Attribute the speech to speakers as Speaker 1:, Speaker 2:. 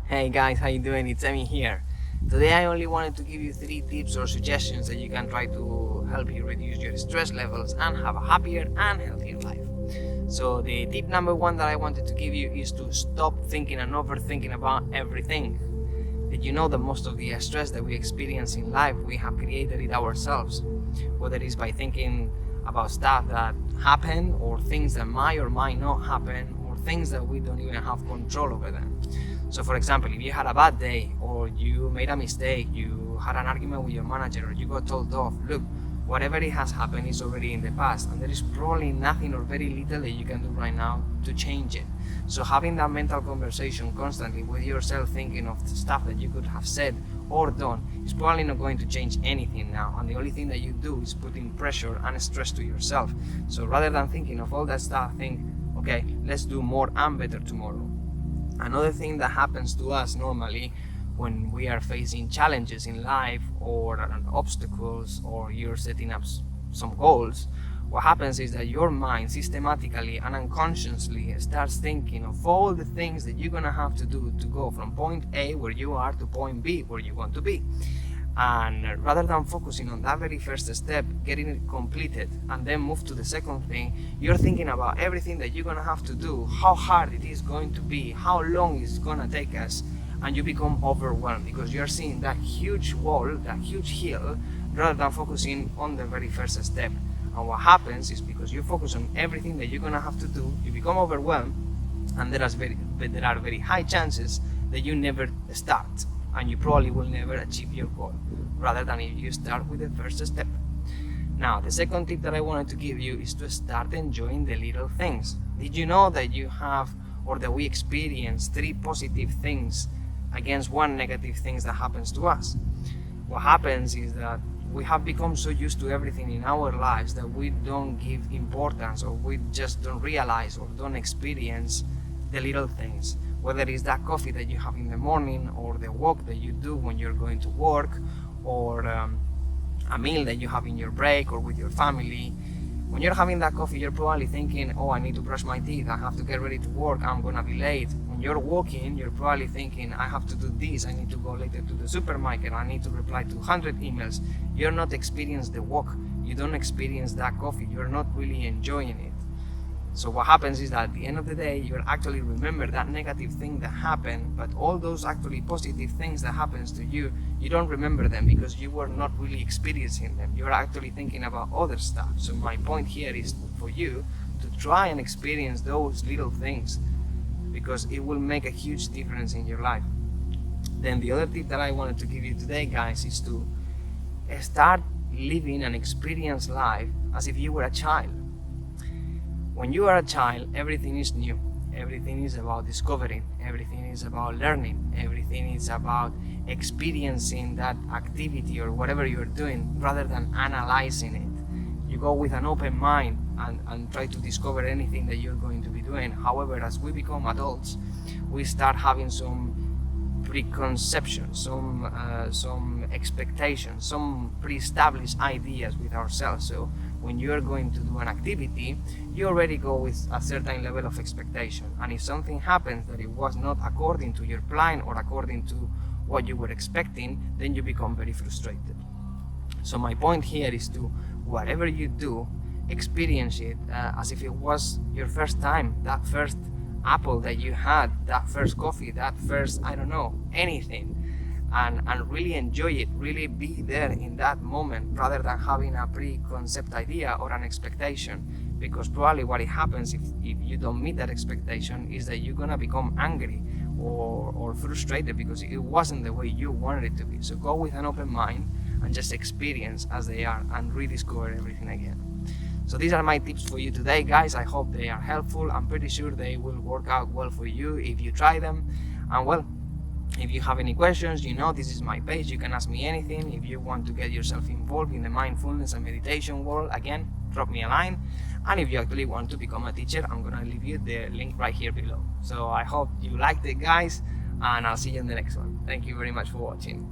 Speaker 1: Hey guys, how you doing? It's Emmy here. Today I only wanted to give you 3 tips or suggestions that you can try to help you reduce your stress levels and have a happier and healthier life. So the tip number 1 that I wanted to give you is to stop thinking and overthinking about everything. Did you know that most of the stress that we experience in life, we have created it ourselves? Whether it is by thinking about stuff that happen or things that might or might not happen or things that we don't even have control over them. So for example, if you had a bad day or you made a mistake, you had an argument with your manager or you got told off, look, whatever it has happened is already in the past and there is probably nothing or very little that you can do right now to change it. So having that mental conversation constantly with yourself, thinking of the stuff that you could have said or done, is probably not going to change anything now, and the only thing that you do is putting pressure and stress to yourself. So rather than thinking of all that stuff, think, okay, let's do more and better tomorrow. Another thing that happens to us normally when we are facing challenges in life or obstacles, or you're setting up some goals, what happens is that your mind systematically and unconsciously starts thinking of all the things that you're gonna have to do to go from point A where you are to point B where you want to be. And rather than focusing on that very first step, getting it completed, and then move to the second thing, you're thinking about everything that you're gonna have to do, how hard it is going to be, how long it's gonna take us, and you become overwhelmed because you're seeing that huge wall, that huge hill, rather than focusing on the very first step. And what happens is, because you focus on everything that you're gonna have to do, you become overwhelmed, and there are very high chances that you never start, and you probably will never achieve your goal, rather than if you start with the first step. Now, the second tip that I wanted to give you is to start enjoying the little things. Did you know that you have, or that we experience 3 positive things against 1 negative things that happens to us? What happens is that we have become so used to everything in our lives that we don't give importance, or we just don't realize or don't experience the little things. Whether it's that coffee that you have in the morning, or the walk that you do when you're going to work, or a meal that you have in your break or with your family. When you're having that coffee, you're probably thinking, oh, I need to brush my teeth, I have to get ready to work, I'm gonna be late. When you're walking, you're probably thinking, I have to do this, I need to go later to the supermarket, I need to reply to 100 emails. You're not experiencing the walk, you don't experience that coffee, you're not really enjoying it. So what happens is that at the end of the day, you'll actually remember that negative thing that happened, but all those actually positive things that happens to you, you don't remember them because you were not really experiencing them. You're actually thinking about other stuff. So my point here is for you to try and experience those little things, because it will make a huge difference in your life. Then the other tip that I wanted to give you today, guys, is to start living and experience life as if you were a child. When you are a child, everything is new. Everything is about discovering. Everything is about learning. Everything is about experiencing that activity or whatever you're doing, rather than analyzing it. You go with an open mind and try to discover anything that you're going to be doing. However, as we become adults, we start having some preconceptions, some expectations, some pre-established ideas with ourselves. So when you're going to do an activity, you already go with a certain level of expectation, and if something happens that it was not according to your plan or according to what you were expecting, then you become very frustrated. So my point here is to, whatever you do, experience it as if it was your first time, that first apple that you had, that first coffee, that first, I don't know, anything, and really enjoy it, really be there in that moment, rather than having a preconceived idea or an expectation. Because probably what it happens if you don't meet that expectation is that you're gonna become angry or frustrated because it wasn't the way you wanted it to be. So go with an open mind and just experience as they are and rediscover everything again. So these are my tips for you today, guys. I hope they are helpful. I'm pretty sure they will work out well for you if you try them. And well, if you have any questions, you know, this is my page. You can ask me anything. If you want to get yourself involved in the mindfulness and meditation world, again, drop me a line. And if you actually want to become a teacher, I'm gonna leave you the link right here below. So I hope you liked it, guys, and I'll see you in the next one. Thank you very much for watching.